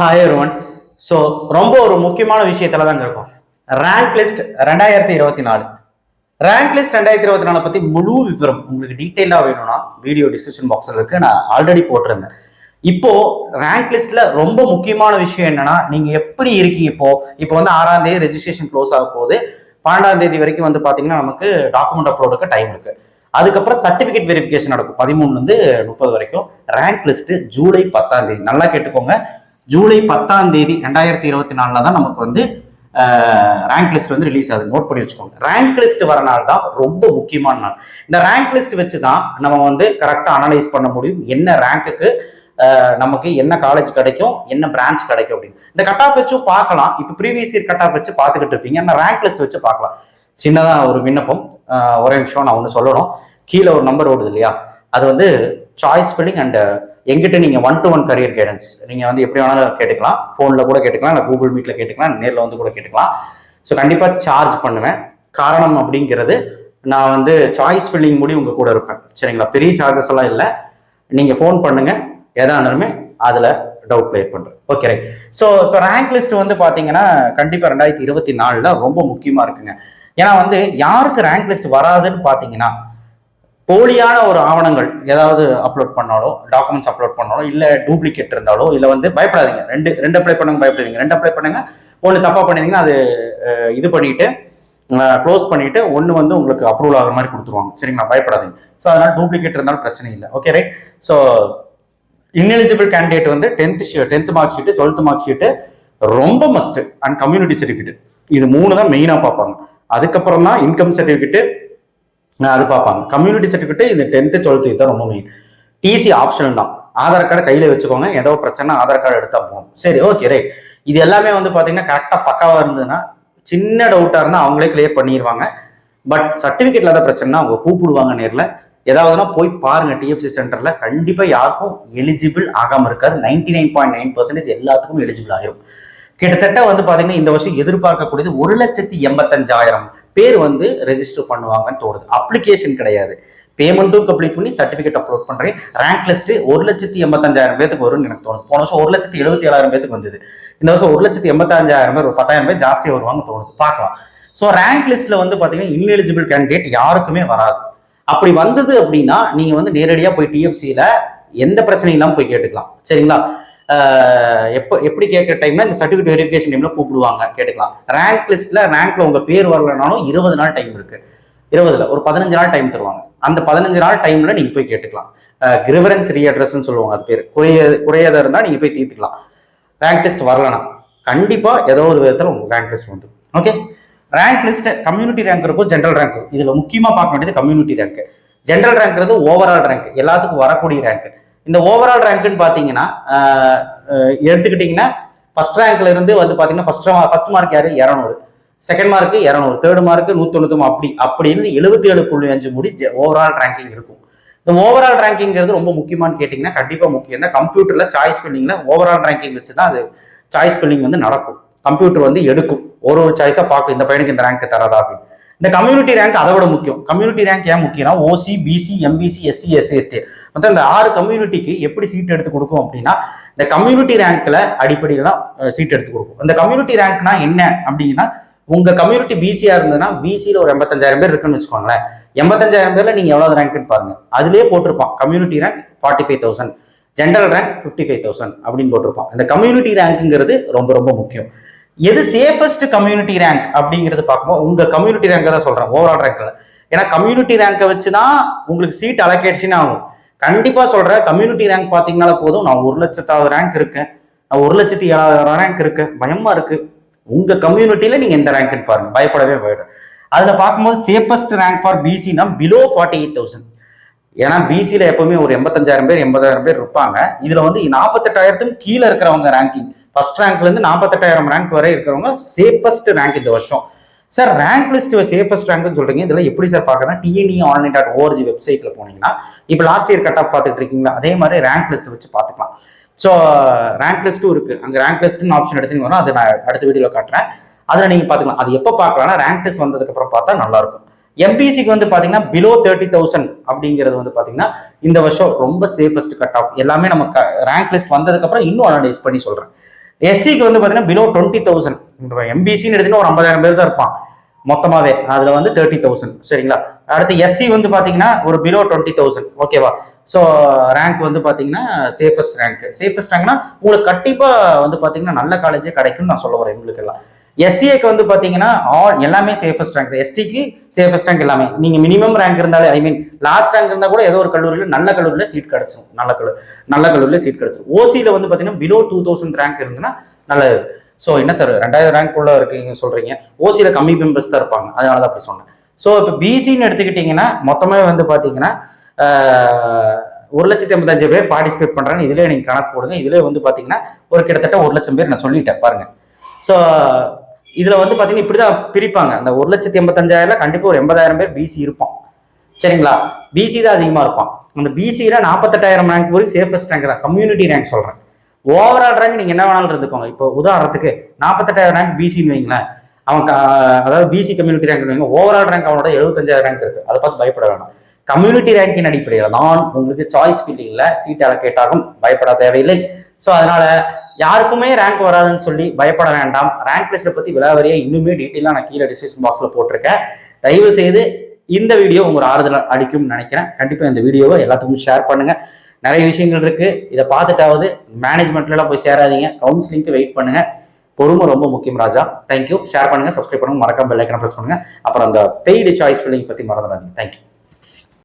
Hi everyone. So ரொம்ப ஒரு முக்கியமான விஷயத்துல தாங்க இருக்கும். Rank list 2024. ரேங்க் லிஸ்ட் 2024 பத்தி முழு விவரம் உங்களுக்கு டீட்டெயிலாக வேணும்னா வீடியோ டிஸ்கிரிப்ஷன் பாக்ஸில் இருக்கு. நான் ஆல்ரெடி போட்டிருந்தேன். இப்போ ரேங்க் லிஸ்ட்ல ரொம்ப முக்கியமான விஷயம் என்னன்னா, நீங்க எப்படி இருக்கீங்க இப்போ வந்து 6ஆம் தேதி ரெஜிஸ்ட்ரேஷன் க்ளோஸ் ஆக போகுது. 12ஆம் தேதி வரைக்கும் வந்து பாத்தீங்கன்னா நமக்கு டாக்குமெண்ட் அப்லோடுக்கு டைம் இருக்கு. அதுக்கப்புறம் சர்டிபிகேட் வெரிஃபிகேஷன் நடக்கும் 13 30 வரைக்கும். ரேங்க் லிஸ்ட் ஜூலை 10ஆம் தேதி, நல்லா கேட்டுக்கோங்க, ஜூலை 10ஆம் தேதி 2024 தான் நமக்கு வந்து ரேங்க் லிஸ்ட் வந்து ரிலீஸ் ஆகுது. நோட் பண்ணி வச்சுக்கோங்க. ரேங்க் லிஸ்ட் வர நாள் தான் ரொம்ப முக்கியமான நாள். இந்த ரேங்க் லிஸ்ட் வச்சு தான் நம்ம வந்து கரெக்டாக அனலைஸ் பண்ண முடியும், என்ன ரேங்க்குக்கு நமக்கு என்ன காலேஜ் கிடைக்கும், என்ன பிரான்ச் கிடைக்கும் அப்படின்னு. இந்த கட் ஆஃப் வச்சும் பார்க்கலாம். இப்போ ப்ரீவியஸ் இயர் கட் ஆஃப் வச்சு பார்த்துக்கிட்டு இருப்பீங்க. ஆனால் ரேங்க் லிஸ்ட் வச்சு பார்க்கலாம். சின்னதாக ஒரு விண்ணப்பம், ஒரே நிமிஷம் நான் ஒன்று சொல்லணும். கீழே ஒரு நம்பர் ஓடுது இல்லையா, அது வந்து சாய்ஸ் ஃபில்லிங் அண்ட் எங்கிட்ட நீங்க 1-to-1 கரியர் கைடன்ஸ் நீங்க வந்து எப்படி வேணாலும் கேட்டுக்கலாம். போன்ல கூட கேட்டுக்கலாம், இல்லை கூகுள் மீட்ல கேட்டுக்கலாம், நேரில் வந்து கூட கேட்டுக்கலாம். ஸோ கண்டிப்பா சார்ஜ் பண்ணுவேன். காரணம் அப்படிங்கிறது, நான் வந்து சாய்ஸ் ஃபில்லிங் முடி உங்க கூட இருப்பேன், சரிங்களா? பெரிய சார்ஜஸ் எல்லாம் இல்லை. நீங்க ஃபோன் பண்ணுங்க, எதா இருந்தாலுமே அதுல டவுட் கிளியர் பண்றேன். Okay right. ஸோ இப்போ ரேங்க் லிஸ்ட் வந்து பாத்தீங்கன்னா கண்டிப்பா 2024 ரொம்ப முக்கியமா இருக்குங்க. ஏன்னா வந்து யாருக்கு ரேங்க் லிஸ்ட் வராதுன்னு பாத்தீங்கன்னா, போலியான ஒரு ஆவணங்கள் ஏதாவது அப்லோட் பண்ணாலோ, டாக்குமெண்ட்ஸ் அப்லோட் பண்ணாலோ, இல்லை டூப்ளிகேட் இருந்தாலோ, இல்லை வந்து பயப்படாதீங்க. ரெண்டு அப்ளை பண்ணுங்க, பயப்படுவீங்க. 2 அப்ளை பண்ணுங்க. ஒன்று தப்பா பண்ணிருந்தீங்கன்னா அது இது பண்ணிட்டு க்ளோஸ் பண்ணிட்டு ஒன்று வந்து உங்களுக்கு அப்ரூவல் ஆகிற மாதிரி கொடுத்துருவாங்க, சரிங்களா? பயப்படாதீங்க. ஸோ அதனால டூப்ளிகேட் இருந்தாலும் பிரச்சனை இல்லை. Okay right. So ineligible candidate வந்து 10th mark sheet, 12th mark sheet ரொம்ப மஸ்ட், அண்ட் கம்யூனிட்டி சர்டிஃபிகேட். இது 3 தான் மெயினாக பார்ப்பாங்க. அதுக்கப்புறம் தான் இன்கம் சர்டிஃபிகேட்டு அது பார்ப்பாங்க. கம்யூனிட்டி சர்டிஃபிகேட் இந்த 10th 12th தான் ரொம்ப மெயின். டிசி ஆப்ஷனல் தான். ஆதார் கார்டு கையில வச்சுக்கோங்க, ஏதோ பிரச்சனை ஆதார் கார்டு எடுத்தா போகும். சரி, ஓகே ரைட். இது எல்லாமே வந்து பாத்தீங்கன்னா கரெக்டா பக்காவா இருந்ததுன்னா, சின்ன டவுட்டா இருந்தா அவங்களே கிளியர் பண்ணிடுவாங்க. பட் சர்டிபிகேட்ல ஏதாவது பிரச்சனைனா அவங்க கூப்பிடுவாங்க நேரில். ஏதாவதுனா போய் பாருங்க, டிஎஃப்சி சென்டர்ல கண்டிப்பா யாருக்கும் எலிஜிபிள் ஆகாம இருக்காது. 99.9% எல்லாத்துக்கும் எலிஜிபிள் ஆயிரும். கிட்டத்தட்ட வந்து பாத்தீங்கன்னா இந்த வருஷம் எதிர்பார்க்கக்கூடியது 1,85,000 பேர் வந்து ரெஜிஸ்டர் பண்ணுவாங்கன்னு தோணுது. அப்ளிகேஷன் கிடையாது, பேமெண்ட்டும் கம்ப்ளீட் பண்ணி சர்டிபிகேட் அப்லோட் பண்றேன். ரேங்க் லிஸ்ட் 1,85,000 பேருக்கு வரும்னு எனக்கு தோணுது. போன வருஷம் 1,77,000 பேருக்கு வந்தது. இந்த வருஷம் 1,85,000 பேர், ஒரு 10,000 பேர் ஜாஸ்தியாக வருவாங்க தோணுது. பார்க்கலாம். ஸோ ரேங்க் லிஸ்ட்ல வந்து பாத்தீங்கன்னா இன்எலிஜிபிள் கேண்டிடேட் யாருக்குமே வராது. அப்படி வந்தது அப்படின்னா நீங்க வந்து நேரடியாக போய் டிஎஃப்சியில எந்த பிரச்சனையும் இல்லாமல் போய் கேட்டுக்கலாம், சரிங்களா? எப்படி கேட்குற டைம்ல இந்த சர்டிஃபிகேட் வெரிஃபிகேஷன் டைம்ல கூப்பிடுவாங்க, கேட்டுக்கலாம். ரேங்க் ரேங்க்ல உங்க பேர் வரலனாலும் 20 நாள் டைம் இருக்கு. 20ல ஒரு 15 நாள் டைம் தருவாங்க. அந்த 15 நாள் டைம்ல நீங்க போய் கேட்டுக்கலாம். கிரிவரன்ஸ் ரீஅட்ரஸ்ன்னு சொல்லுவாங்க, அது பேர். குறையதா இருந்தா நீங்க போய் தீர்த்துக்கலாம். ரேங்க் லிஸ்ட் வரலனா கண்டிப்பா ஏதோ ஒரு விதத்துல உங்களுக்கு ரேங்க் லிஸ்ட் வந்துடும். Okay. Rank list community rank இருக்கும், ஜென்ரல் ரேங்க். இதுல முக்கியமா பார்க்க வேண்டியது கம்யூனிட்டி ரேங்க். ஜென்ரல் ரேங்க்றது ஓவரால் ரேங்க், எல்லாத்துக்கும் வரக்கூடிய ரேங்க். இந்த ஓவரால் ரேங்க்னு பாத்தீங்கன்னா எடுத்துக்கிட்டீங்கன்னா ஃபர்ஸ்ட் ரேங்க்ல இருந்து வந்து பாத்தீங்கன்னா ஃபர்ஸ்ட் மார்க் யாரு 200, செகண்ட் மார்க் 200, தேர்ட் மார்க் 199, அப்படி இருந்து 77.5 முடி ஓவரால் ரேங்கிங் இருக்கும். இந்த ஓவரால் ரேங்கிங்கிறது ரொம்ப முக்கியமானு கேட்டீங்கன்னா கண்டிப்பா முக்கியம் தான். கம்ப்யூட்டர்ல சாய்ஸ் ஃபில்லிங்ல ஓவரால் ரேங்கிங் வச்சுதான் அது சாய்ஸ் ஃபில்லிங் வந்து நடக்கும். கம்ப்யூட்டர் வந்து எடுக்கும், ஒரு சாய்ஸா பார்க்கும், இந்த பையனுக்கு இந்த ரேங்க் தராதா அப்படின்னு. இந்த கம்யூனிட்டி ரேங்க் அதை விட முக்கியம். கம்யூனிட்டி ரேங்க் ஏன் முக்கியம்னா, OC, BC, MBC, SC, SC, ST மொத்தம் இந்த 6 கம்யூனிட்டிக்கு எப்படி சீட் எடுத்து கொடுக்கும் அப்படின்னா, இந்த கம்யூனிட்டி ரேங்க்ல அடிப்படையில் தான் சீட் எடுத்து கொடுக்கும். இந்த கம்யூனிட்டி ரேங்க்னா என்ன அப்படின்னா, உங்க கம்யூனிட்டி பிசியா இருந்ததுன்னா பிசியில ஒரு 85,000 பேர் இருக்குன்னு வச்சுக்கோங்களேன். 85,000 பேர்ல நீங்க எவ்வளவு ரேங்க்னு பாருங்க. அதுலயே போட்டிருப்பான் கம்யூனிட்டி ரேங்க் 45,000, ஜென்ரல் ரேங்க் 55,000 அப்படின்னு போட்டிருப்பான். இந்த கம்யூனிட்டி ரேங்க்ங்கிறது ரொம்ப ரொம்ப முக்கியம். எது சேஃபஸ்ட் கம்யூனிட்டி ரேங்க் அப்படிங்கிறது பார்க்கும்போது உங்க கம்யூனிட்டி ரேங்கை தான் சொல்றேன், ஓவரால் ரேங்க்ல. ஏன்னா கம்யூனிட்டி ரேங்கை வச்சுதான் உங்களுக்கு சீட் அலோகேஷன் ஆகும். கண்டிப்பா சொல்றேன், கம்யூனிட்டி ரேங்க் பாத்தீங்கன்னா போதும், நான் 1,00,000 ரேங்க் இருக்கேன், நான் 1,07,000 ரேங்க் இருக்கு, பயமா இருக்கு. உங்க கம்யூனிட்டியில நீங்க எந்த ரேங்க்னு பாருங்க, பயப்படவே வேண்டாம். அதுல பார்க்கும்போது சேஃபஸ்ட் ரேங்க் ஃபார் பிசினா பிலோ 48,000. ஏன்னா பிசியில எப்பவுமே ஒரு 85,000 பேர் 80,000 பேர் இருப்பாங்க. இதுல வந்து 48,000 கீழே இருக்கிறவங்க ரேங்கிங், ஃபர்ஸ்ட் ரேங்க்ல இருந்து 48,000 ரேங்க் வரை இருக்கிறவங்க சேஃபஸ்ட் ரேங்க் இந்த வருஷம். சார் ரேங்க் லிஸ்ட் சேஃபஸ்ட் ரேங்க்னு சொல்றீங்க, இதெல்லாம் எப்படி சார் பார்க்கறதுனா, tneonline.org வெப்சைட்ல போனீங்கன்னா, இப்போ லாஸ்ட் இயர் கட் ஆஃப் பார்த்துட்டு இருக்கீங்களா, அதே மாதிரி ரேங்க் லிஸ்ட் வச்சு பார்த்துக்கலாம். ஸோ ரேங்க் லிஸ்ட்டும் இருக்கு. அங்கே ரேங்க் லிஸ்ட்னு ஆப்ஷன் எடுத்துன்னு வரும், அதை நான் அடுத்த வீடியோவில் காட்டுறேன். அதில் நீங்கள் பார்த்துக்கலாம். அது எப்போ பார்க்கலாம்னா, ரேங்க் லிஸ்ட் வந்ததுக்கு அப்புறம் பார்த்தா நல்லா இருக்கும். எம்பிசிக்கு வந்து பாத்தீங்கன்னா பிலோ 30,000 அப்படிங்கிறது வந்து பாத்தீங்கன்னா இந்த வருஷம் ரொம்ப சேஃபஸ்ட் கட் ஆஃப். எல்லாமே நம்ம ரேங்க் லிஸ்ட் வந்ததுக்கு அப்புறம் இன்னும் அனலைஸ் பண்ணி சொல்றேன். எஸ்சிக்கு வந்து பார்த்தீங்கன்னா பிலோ 20,000. எம்பிசின்னு எடுத்தீங்கன்னா ஒரு 50,000 பேர் தான் இருப்பான் மொத்தமாவே, அதுல வந்து 30,000. சரிங்களா? அடுத்து எஸ்சி வந்து பாத்தீங்கன்னா ஒரு பிலோ 20,000. ஓகேவா? ஸோ ரேங்க் வந்து பாத்தீங்கன்னா சேஃபஸ்ட் ரேங்க்னா உங்களுக்கு கண்டிப்பா வந்து பாத்தீங்கன்னா நல்ல காலேஜே கிடைக்கும்னு நான் சொல்ல வரேன் உங்களுக்கு எல்லாம். எஸ்சிஏக்கு வந்து பாத்தீங்கன்னா எல்லாமே சேஃபஸ்ட் ரேங்க். எஸ்டிக்கு சேஃபஸ்ட் ரேங்க் எல்லாமே. நீங்க மினிமம் ரேங்க் இருந்தாலே, ஐ மீன் லாஸ்ட் ரேங்க் இருந்தா கூட ஏதோ ஒரு கல்லூரியில நல்ல கல்லூரியில சீட் கிடைச்சிடும். நல்ல கல்லூரியில சீட் கிடைச்சிடும். ஓசியில வந்து பாத்தீங்கன்னா பிலோ 2,000 ரேங்க் இருந்துன்னா நல்லது. ஸோ என்ன சார் 2000 ரேங்க் உள்ள இருக்கீங்க சொல்றீங்க, ஓசியில கம்மி மெம்பர்ஸ் தான் இருப்பாங்க, அதனால தான் அப்படி சொன்னேன். ஸோ இப்போ பிசின்னு எடுத்துக்கிட்டீங்கன்னா மொத்தமே வந்து பாத்தீங்கன்னா 1,85,000 பேர் பார்ட்டிசிபேட் பண்றாங்க. இதுல நீங்க கணக்கு போடுங்க. இதுல வந்து பாத்தீங்கன்னா ஒரு கிட்டத்தட்ட 1,00,000 பேர் நான் சொல்லிட்டேன் பாருங்க. ஸோ இதுல வந்து பாத்தீங்கன்னா இப்படிதான் பிரிப்பாங்க. அந்த 1,85,000 கண்டிப்பா ஒரு 80,000 பேர் பிசி இருப்பான். சரிங்களா? பிசி தான் அதிகமா இருப்பான். அந்த பிசியில 48,000 ரேங்க் வரைக்கும் சேஃபஸ்ட் ரேங்க் தான், கம்யூனிட்டி ரேங்க் சொல்றேன். ஓவரால் ரேங்க் நீங்க என்ன வேணாலும் இருந்துக்கோங்க. இப்போ உதாரணத்துக்கு 48,000 ரேங்க் பிசின்னு வைங்களேன், அவன் அதாவது பிசி கம்யூனிட்டி ரேங்க் வைங்க, ஓவரால் ரேங்க் அவனோட 75,000 ரேங்க் இருக்கு. அதை பார்த்து பயப்பட வேணாம். கம்யூனிட்டி ரேங்கின் அடிப்படையில் தான் உங்களுக்கு சாய்ஸ் ஃபில்லிங்ல சீட் அலோகேட் ஆகும். பயப்பட தேவையில்லை. ஸோ அதனால யாருக்குமே ரேங்க் வராதுன்னு சொல்லி பயப்பட வேண்டாம். ரேங்க் லிஸ்ட்டை பத்தி விலாவரியா இன்னுமே டீட்டெயிலாக நான் கீழே டிஸ்கிரிப்ஷன் பாக்ஸ்ல போட்டிருக்கேன். தயவு செய்து இந்த வீடியோ உங்க ஆறுதல் அளிக்கும்னு நினைக்கிறேன். கண்டிப்பா இந்த வீடியோவை எல்லாத்துக்கும் ஷேர் பண்ணுங்க. நிறைய விஷயங்கள் இருக்கு, இதை பார்த்துட்டாவது மேனேஜ்மெண்ட்ல எல்லாம் போய் சேராதீங்க. கவுன்சிலிங்க்கு வெயிட் பண்ணுங்க. பொறுமை ரொம்ப முக்கியம் ராஜா. தேங்க்யூ. ஷேர் பண்ணுங்க, சப்ஸ்கிரைப் பண்ணுங்க, மறக்காம பெல் ஐக்கனை பிரஸ் பண்ணுங்க. அப்புறம் அந்த பெய்டு சாய்ஸ் ஃபில்லிங் பத்தி மறந்துடாதீங்க. தேங்க்யூ.